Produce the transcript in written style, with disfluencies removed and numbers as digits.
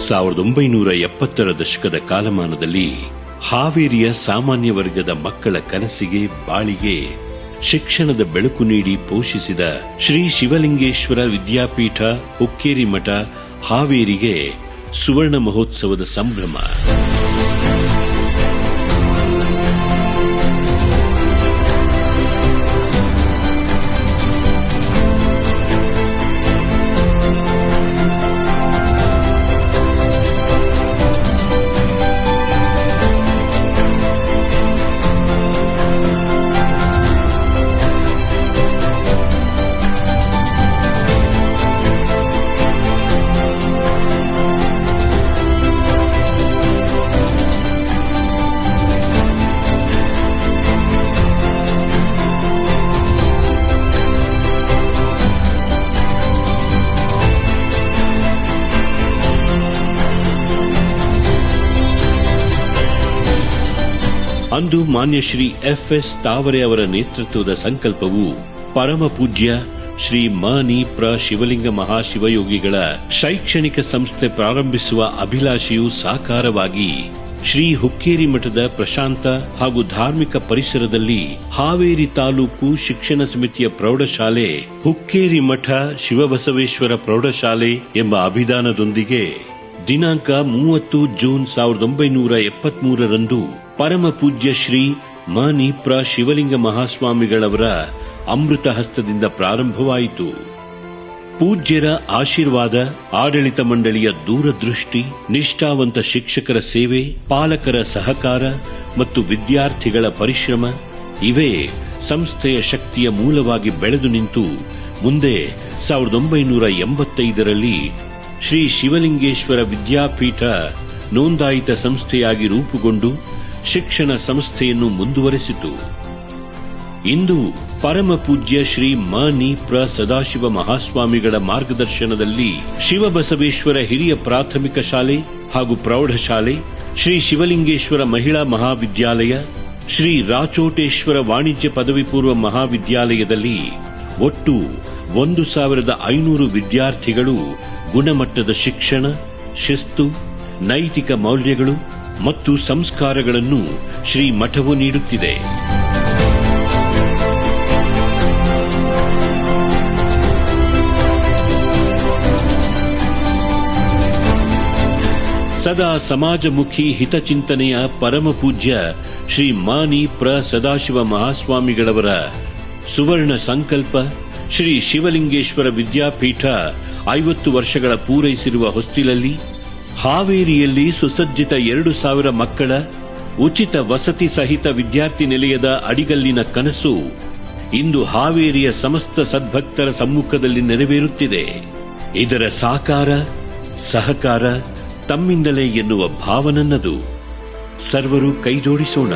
1970ರ ದಶಕದ ಕಾಲಮಾನದಲ್ಲಿ ಹಾವೇರಿಯ ಸಾಮಾನ್ಯ ವರ್ಗದ ಮಕ್ಕಳ ಕನಸಿಗೆ ಬಾಳಿಗೆ ಶಿಕ್ಷಣದ ಬೆಳಕು ನೀಡಿ ಪೋಷಿಸಿದ ಶ್ರೀ ಶಿವಲಿಂಗೇಶ್ವರ ವಿದ್ಯಾಪೀಠ ಹುಕ್ಕೇರಿ ಮಠ ಹಾವೇರಿಗೆ ಸುವರ್ಣ ಮಹೋತ್ಸವದ ಸಂಭ್ರಮ. ಅಂದು ಮಾನ್ಯ ಶ್ರೀ ಎಫ್ಎಸ್ ತಾವರೆ ಅವರ ನೇತೃತ್ವದ ಸಂಕಲ್ಪವು ಪರಮ ಪೂಜ್ಯ ಶ್ರೀ ಮ.ನಿ. ಪ್ರ. ಶಿವಲಿಂಗ ಮಹಾಶಿವಯೋಗಿಗಳ ಶೈಕ್ಷಣಿಕ ಸಂಸ್ಥೆ ಪ್ರಾರಂಭಿಸುವ ಅಭಿಲಾಷೆಯು ಸಾಕಾರವಾಗಿ ಶ್ರೀ ಹುಕ್ಕೇರಿ ಮಠದ ಪ್ರಶಾಂತ ಹಾಗೂ ಧಾರ್ಮಿಕ ಪರಿಸರದಲ್ಲಿ ಹಾವೇರಿ ತಾಲೂಕು ಶಿಕ್ಷಣ ಸಮಿತಿಯ ಪ್ರೌಢಶಾಲೆ ಹುಕ್ಕೇರಿ ಮಠ ಶಿವಬಸವೇಶ್ವರ ಪ್ರೌಢಶಾಲೆ ಎಂಬ ಅಭಿಧಾನದೊಂದಿಗೆ ದಿನಾಂಕ 30 ಜೂನ್ 1973ರಂದು ಪರಮ ಪೂಜ್ಯ ಶ್ರೀ ಮ.ನಿ. ಪ್ರ. ಶಿವಲಿಂಗ ಮಹಾಸ್ವಾಮಿಗಳವರ ಅಮೃತ ಹಸ್ತದಿಂದ ಪ್ರಾರಂಭವಾಯಿತು. ಪೂಜ್ಯರ ಆಶೀರ್ವಾದ, ಆಡಳಿತ ಮಂಡಳಿಯ ದೂರದೃಷ್ಟಿ, ನಿಷ್ಠಾವಂತ ಶಿಕ್ಷಕರ ಸೇವೆ, ಪಾಲಕರ ಸಹಕಾರ ಮತ್ತು ವಿದ್ಯಾರ್ಥಿಗಳ ಪರಿಶ್ರಮ ಇವೇ ಸಂಸ್ಥೆಯ ಶಕ್ತಿಯ ಮೂಲವಾಗಿ ಬೆಳೆದು ನಿಂತು ಮುಂದೆ 1985ರಲ್ಲಿ ಶ್ರೀ ಶಿವಲಿಂಗೇಶ್ವರ ವಿದ್ಯಾಪೀಠ ನೋಂದಾಯಿತ ಸಂಸ್ಥೆಯಾಗಿ ರೂಪುಗೊಂಡು ಶಿಕ್ಷಣ ಸಂಸ್ಥೆಯನ್ನು ಮುಂದುವರೆಸಿತು. ಇಂದು ಪರಮ ಪೂಜ್ಯ ಶ್ರೀ ಮ.ನಿ. ಪ್ರ. ಸದಾಶಿವ ಮಹಾಸ್ವಾಮಿಗಳ ಮಾರ್ಗದರ್ಶನದಲ್ಲಿ ಶಿವಬಸವೇಶ್ವರ ಹಿರಿಯ ಪ್ರಾಥಮಿಕ ಶಾಲೆ ಹಾಗೂ ಪ್ರೌಢಶಾಲೆ, ಶ್ರೀ ಶಿವಲಿಂಗೇಶ್ವರ ಮಹಿಳಾ ಮಹಾವಿದ್ಯಾಲಯ, ಶ್ರೀ ರಾಚೋಟೇಶ್ವರ ವಾಣಿಜ್ಯ ಪದವಿ ಪೂರ್ವ ಮಹಾವಿದ್ಯಾಲಯದಲ್ಲಿ ಒಟ್ಟು 1500 ವಿದ್ಯಾರ್ಥಿಗಳು ಗುಣಮಟ್ಟದ ಶಿಕ್ಷಣ, ಶಿಸ್ತು, ನೈತಿಕ ಮೌಲ್ಯಗಳು ಮತ್ತು ಸಂಸ್ಕಾರಗಳನ್ನು ಶ್ರೀ ಮಠವು ನೀಡುತ್ತಿದೆ. ಸದಾ ಸಮಾಜಮುಖಿ ಹಿತಚಿಂತನೆಯ ಪರಮ ಪೂಜ್ಯ ಶ್ರೀ ಮ.ನಿ. ಪ್ರ. ಸದಾಶಿವ ಮಹಾಸ್ವಾಮಿಗಳವರ ಸುವರ್ಣ ಸಂಕಲ್ಪ ಶ್ರೀ ಶಿವಲಿಂಗೇಶ್ವರ ವಿದ್ಯಾಪೀಠ 50 ವರ್ಷಗಳ ಪೂರೈಸಿರುವ ಹೊಸ್ತಿಲಲ್ಲಿ ಹಾವೇರಿಯಲ್ಲಿ ಸುಸಜ್ಜಿತ 2000 ಮಕ್ಕಳ ಉಚಿತ ವಸತಿ ಸಹಿತ ವಿದ್ಯಾರ್ಥಿ ನಿಲಯದ ಅಡಿಗಲ್ಲಿನ ಕನಸು ಇಂದು ಹಾವೇರಿಯ ಸಮಸ್ತ ಸದ್ಭಕ್ತರ ಸಮ್ಮುಖದಲ್ಲಿ ನೆರವೇರುತ್ತಿದೆ. ಇದರ ಸಾಕಾರ, ಸಹಕಾರ ತಮ್ಮಿಂದಲೇ ಎನ್ನುವ ಭಾವನನ್ನದು. ಸರ್ವರು ಕೈಜೋಡಿಸೋಣ.